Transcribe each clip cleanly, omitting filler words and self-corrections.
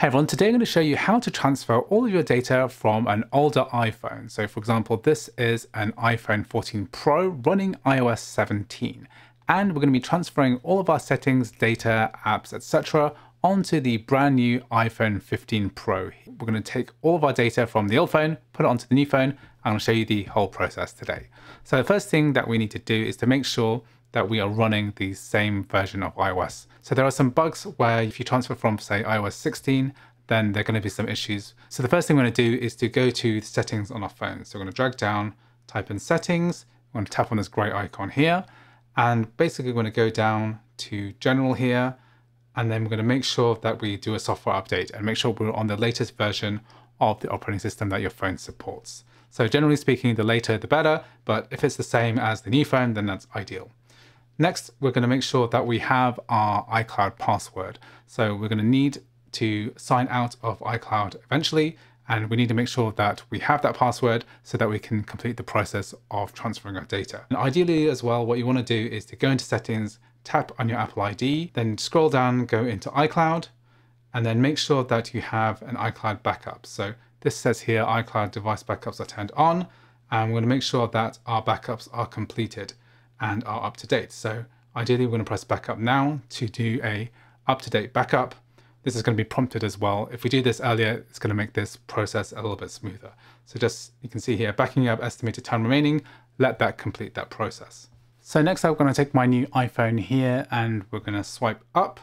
Hey everyone, today I'm going to show you how to transfer all of your data from an older iPhone. So for example, this is an iPhone 14 Pro running iOS 17. And we're going to be transferring all of our settings, data, apps, etc. onto the brand new iPhone 15 Pro. We're going to take all of our data from the old phone, put it onto the new phone, and I'll show you the whole process today. So the first thing that we need to do is to make sure that we are running the same version of iOS. So there are some bugs where if you transfer from, say, iOS 16, then there are going to be some issues. So the first thing we're going to do is to go to the settings on our phone. So we're going to drag down, type in settings, we're going to tap on this gray icon here, and basically we're going to go down to general here, and then we're going to make sure that we do a software update and make sure we're on the latest version of the operating system that your phone supports. So generally speaking, the later the better, but if it's the same as the new phone, then that's ideal. Next, we're going to make sure that we have our iCloud password. So we're going to need to sign out of iCloud eventually, and we need to make sure that we have that password so that we can complete the process of transferring our data. And ideally as well, what you want to do is to go into settings, tap on your Apple ID, then scroll down, go into iCloud, and then make sure that you have an iCloud backup. So this says here, iCloud device backups are turned on, and we're going to make sure that our backups are completed and are up to date. So ideally, we're going to press backup now to do a up-to-date backup. This is going to be prompted as well. If we do this earlier, it's going to make this process a little bit smoother. So just, you can see here, backing up, estimated time remaining, let that complete that process. So next I'm going to take my new iPhone here and we're going to swipe up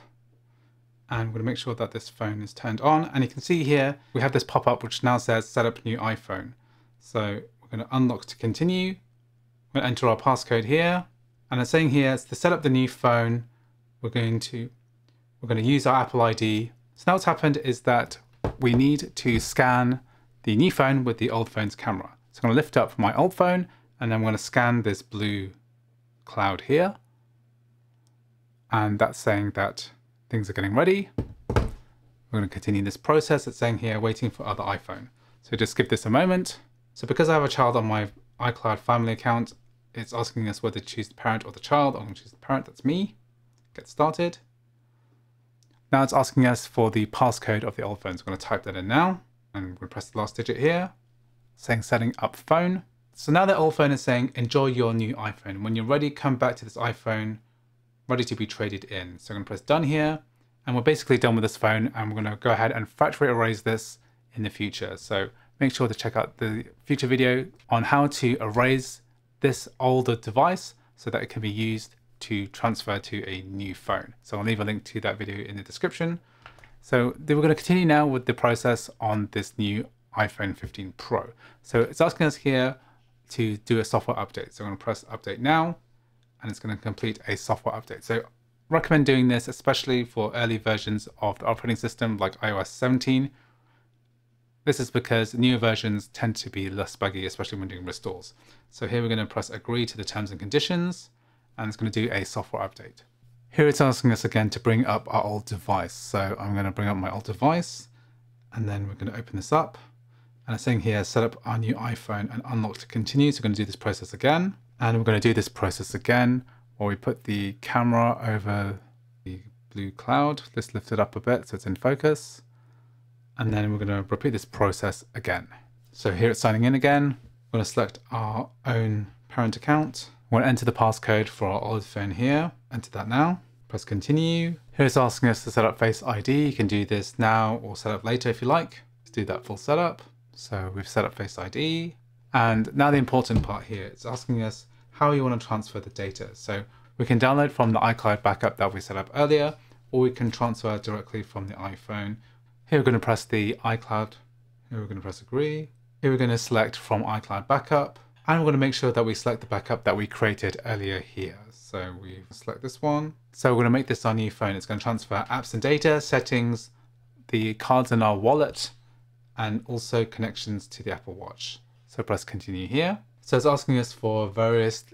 and we're going to make sure that this phone is turned on. And you can see here, we have this pop-up which now says set up new iPhone. So we're going to unlock to continue. We're going to enter our passcode here, and it's saying here, it's to set up the new phone, we're going to use our Apple ID. So now what's happened is that we need to scan the new phone with the old phone's camera. So I'm going to lift up my old phone, and then I'm going to scan this blue cloud here. And that's saying that things are getting ready. We're going to continue this process. It's saying here, waiting for other iPhone. So just give this a moment. So because I have a child on my iCloud family account, it's asking us whether to choose the parent or the child. I'm going to choose the parent, that's me. Get started. Now it's asking us for the passcode of the old phone. So I'm going to type that in now, and we're going to press the last digit here, saying setting up phone. So now the old phone is saying, enjoy your new iPhone. When you're ready, come back to this iPhone, ready to be traded in. So I'm going to press done here, and we're basically done with this phone, and we're going to go ahead and factory erase this in the future. So make sure to check out the future video on how to erase this older device so that it can be used to transfer to a new phone. So I'll leave a link to that video in the description. So then we're going to continue now with the process on this new iPhone 15 Pro. So it's asking us here to do a software update. So I'm going to press update now, and it's going to complete a software update. So I recommend doing this, especially for early versions of the operating system like iOS 17. This is because newer versions tend to be less buggy, especially when doing restores. So here we're going to press agree to the terms and conditions, and it's going to do a software update. Here it's asking us again to bring up our old device. So I'm going to bring up my old device, and then we're going to open this up. And it's saying here, set up our new iPhone and unlock to continue. So we're going to do this process again. And we're going to do this process again, where we put the camera over the blue cloud. Let's lift it up a bit so it's in focus. And then we're going to repeat this process again. So here it's signing in again. We're going to select our own parent account. We're going to enter the passcode for our old phone here. Enter that now. Press continue. Here it's asking us to set up Face ID. You can do this now or set up later if you like. Let's do that full setup. So we've set up Face ID. And now the important part here, it's asking us how you want to transfer the data. So we can download from the iCloud backup that we set up earlier, or we can transfer directly from the iPhone. Here we're going to press the iCloud. Here we're going to press agree. Here we're going to select from iCloud backup. And we're going to make sure that we select the backup that we created earlier here. So we select this one. So we're going to make this our new phone. It's going to transfer apps and data, settings, the cards in our wallet, and also connections to the Apple Watch. So press continue here. So it's asking us for various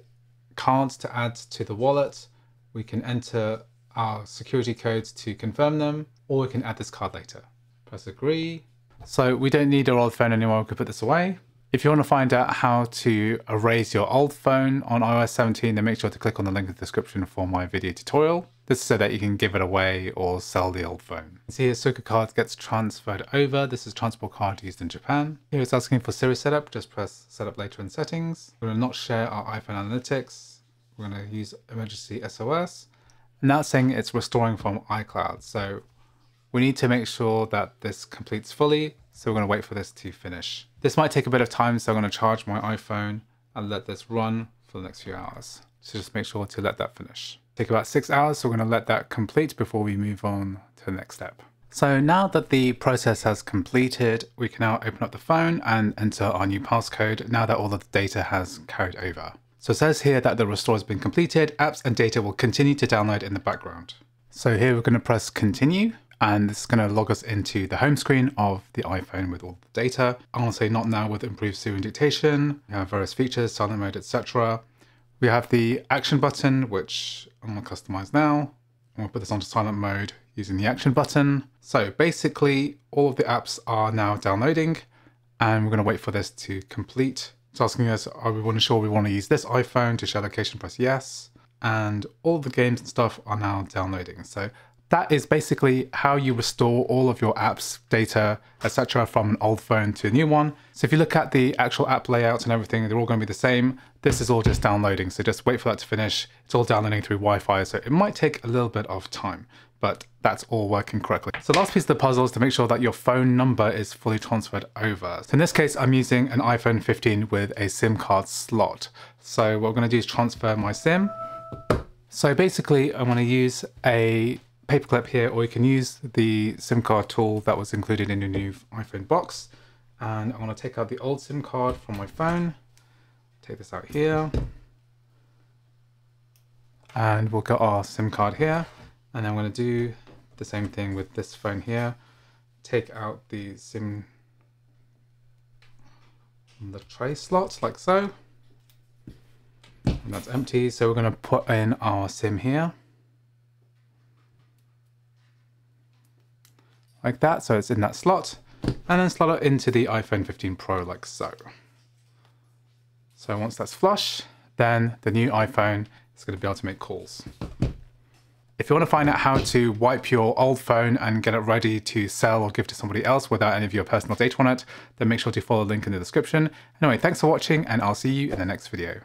cards to add to the wallet. We can enter our security codes to confirm them, or we can add this card later. Press agree. So we don't need our old phone anymore. We can put this away. If you want to find out how to erase your old phone on iOS 17, then make sure to click on the link in the description for my video tutorial. This is so that you can give it away or sell the old phone. See here, Suica card gets transferred over. This is transport card used in Japan. Here it's asking for Siri setup. Just press setup later in settings. We're going to not share our iPhone analytics. We're going to use emergency SOS. And now it's saying it's restoring from iCloud. So we need to make sure that this completes fully. So we're going to wait for this to finish. This might take a bit of time, so I'm going to charge my iPhone and let this run for the next few hours. So just make sure to let that finish. Take about 6 hours, so we're going to let that complete before we move on to the next step. So now that the process has completed, we can now open up the phone and enter our new passcode now that all of the data has carried over. So it says here that the restore has been completed. Apps and data will continue to download in the background. So here we're going to press continue. And this is going to log us into the home screen of the iPhone with all the data. I want to say not now with improved Siri dictation. We have various features, silent mode, etc. We have the action button, which I'm going to customize now. I'm going to put this onto silent mode using the action button. So basically all of the apps are now downloading and we're going to wait for this to complete. It's asking us, are we sure we want to use this iPhone to share location, press yes. And all the games and stuff are now downloading. So that is basically how you restore all of your apps, data, etc. from an old phone to a new one. So if you look at the actual app layouts and everything, they're all going to be the same. This is all just downloading. So just wait for that to finish. It's all downloading through Wi-Fi. So it might take a little bit of time, but that's all working correctly. So the last piece of the puzzle is to make sure that your phone number is fully transferred over. So in this case, I'm using an iPhone 15 with a SIM card slot. So what we're going to do is transfer my SIM. So basically, I'm going to use a paperclip here, or you can use the SIM card tool that was included in your new iPhone box. And I'm going to take out the old SIM card from my phone. Take this out here. And we'll get our SIM card here. And I'm going to do the same thing with this phone here. Take out the SIM from the tray slot, like so. And that's empty. So we're going to put in our SIM here. Like that, so it's in that slot, and then slot it into the iPhone 15 Pro like so. So once that's flush, then the new iPhone is going to be able to make calls. If you want to find out how to wipe your old phone and get it ready to sell or give to somebody else without any of your personal data on it, then make sure to follow the link in the description. Anyway, thanks for watching, and I'll see you in the next video.